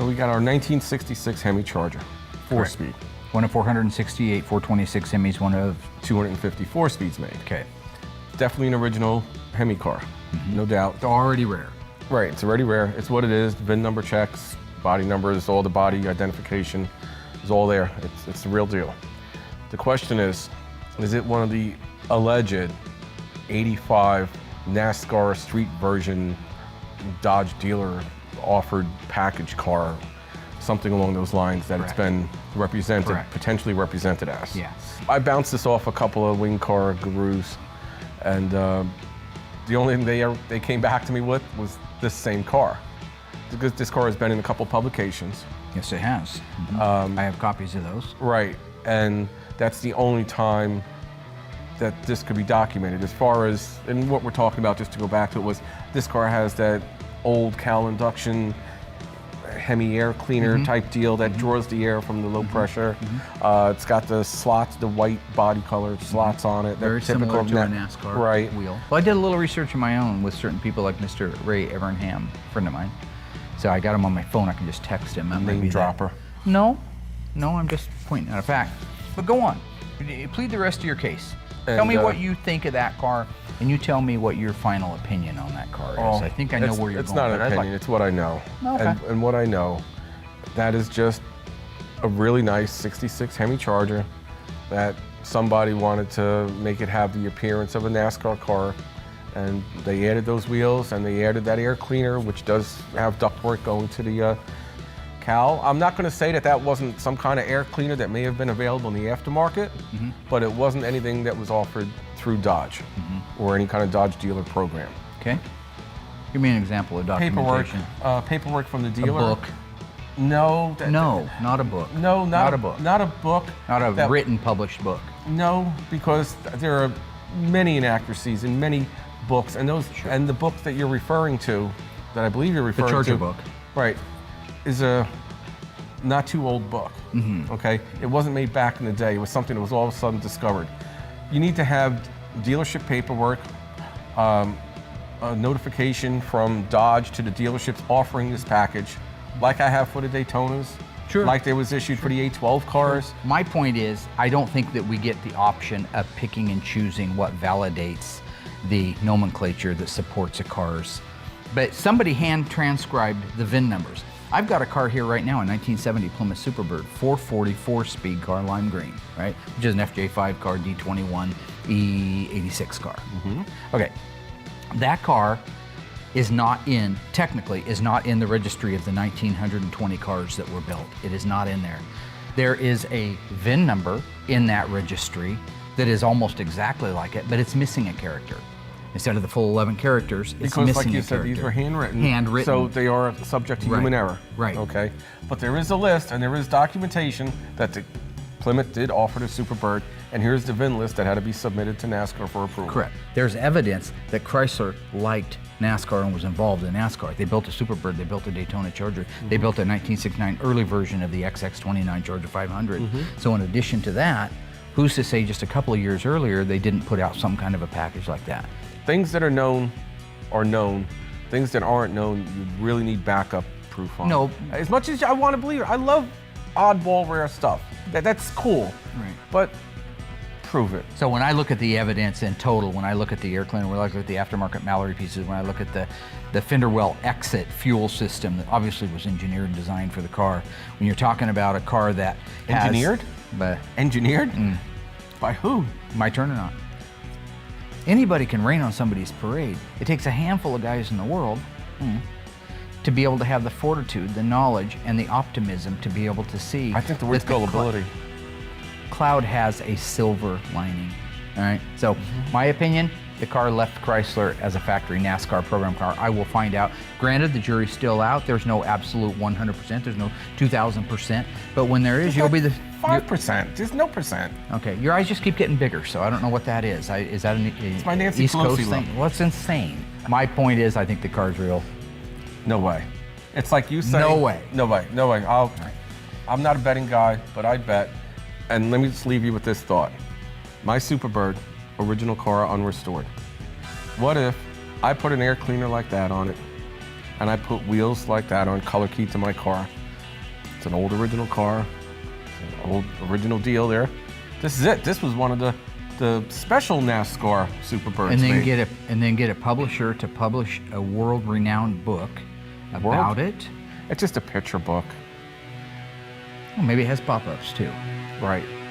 So we got our 1966 Hemi Charger, 4-speed. One of 468, 426 Hemis, one of 254 speeds made. Okay. Definitely an original Hemi car, no doubt. It's already rare. Right, it's already rare. It's what it is. VIN number checks, body numbers, all the body identification is all there. It's the real deal. The question is it one of the alleged 85 NASCAR street version Dodge dealer offered package car, something along those lines that It's been represented, potentially represented as? Yes. I bounced this off a couple of wing car gurus, and the only thing they came back to me with was this same car. Because this car has been in a couple publications. Yes, it has. I have copies of those. Right, and that's the only time that this could be documented. As far as, and what we're talking about, just to go back to it, was this car has that old Cal induction Hemi air cleaner type deal that draws the air from the low pressure. It's got the slots, the white body color slots on it. Very similar to a NASCAR wheel. Well, I did a little research of my own with certain people like Mr. Ray Evernham, a friend of mine. So I got him on my phone. I can just text him. Name dropper. No, I'm just pointing out a fact. But go on. Plead the rest of your case. Tell me what you think of that car, and you tell me what your final opinion on that car is. I think I know where you're going. It's not an opinion, it's what I know. Okay. And what I know, that is just a really nice 66 Hemi Charger that somebody wanted to make it have the appearance of a NASCAR car. And they added those wheels, and they added that air cleaner, which does have ductwork going to the Cal. I'm not going to say that wasn't some kind of air cleaner that may have been available in the aftermarket, but it wasn't anything that was offered through Dodge or any kind of Dodge dealer program. Okay. Give me an example of documentation. Paperwork from the dealer. A book. No. No, not a book. No, not a book. Not a book. Not a written, published book. No, because there are many inaccuracies in many books, and those and the book that you're referring to, that I believe you're referring to, the Charger book, right, is a not too old book. Okay, it wasn't made back in the day. It was something that was all of a sudden discovered. You need to have dealership paperwork, a notification from Dodge to the dealerships offering this package, like I have for the Daytonas. Sure. Like there was issued for the A12 cars. Sure. My point is, I don't think that we get the option of picking and choosing what validates the nomenclature that supports a Carz. But somebody hand transcribed the VIN numbers. I've got a car here right now, a 1970 Plymouth Superbird, 444 speed car, lime green, right? Which is an FJ5 car, D21, E86 car. Okay, that car is not technically in the registry of the 1,920 cars that were built. It is not in there. There is a VIN number in that registry that is almost exactly like it, but it's missing a character. Instead of the full 11 characters, it's missing a character. Because like you said, these were handwritten. So they are subject to human error. Right. Okay. But there is a list and there is documentation that the Plymouth did offer the Superbird, and here's the VIN list that had to be submitted to NASCAR for approval. Correct. There's evidence that Chrysler liked NASCAR and was involved in NASCAR. They built a Superbird, they built a Daytona Charger, they built a 1969 early version of the XX29 Charger 500. So in addition to that, who's to say just a couple of years earlier they didn't put out some kind of a package like that? Things that are known are known. Things that aren't known, you really need backup proof on. No. As much as I want to believe it, I love oddball rare stuff. That's cool. Right. But prove it. So when I look at the evidence in total, when I look at the air cleaner, when I look at the aftermarket Mallory pieces, when I look at the fender well exit fuel system that obviously was engineered and designed for the car, when you're talking about a car that has... Engineered? By who? My turn or not? Anybody can rain on somebody's parade. It takes a handful of guys in the world to be able to have the fortitude, the knowledge, and the optimism to be able to see. I think the word's gullibility. Cloud has a silver lining, all right? So my opinion, the car left Chrysler as a factory NASCAR program car. I will find out. Granted, the jury's still out. There's no absolute 100%. There's no 2,000%. But when there is, you'll be the... 5%. There's no percent. Okay, your eyes just keep getting bigger, so I don't know what that is. Is that it's my Nancy East Pelosi Coast thing? look. Well, it's insane. My point is, I think the car's real. No way. It's like you say. No way. No way. No way. I'm not a betting guy, but I bet. And let me just leave you with this thought. My Superbird, original car, unrestored. What if I put an air cleaner like that on it, and I put wheels like that on, color key to my car, It's an old original car. It's an old original deal there. This is it. This was one of the special NASCAR Superbirds. And then get a publisher to publish a world-renowned book about it. It's just a picture book. Well, maybe it has pop-ups too. Right.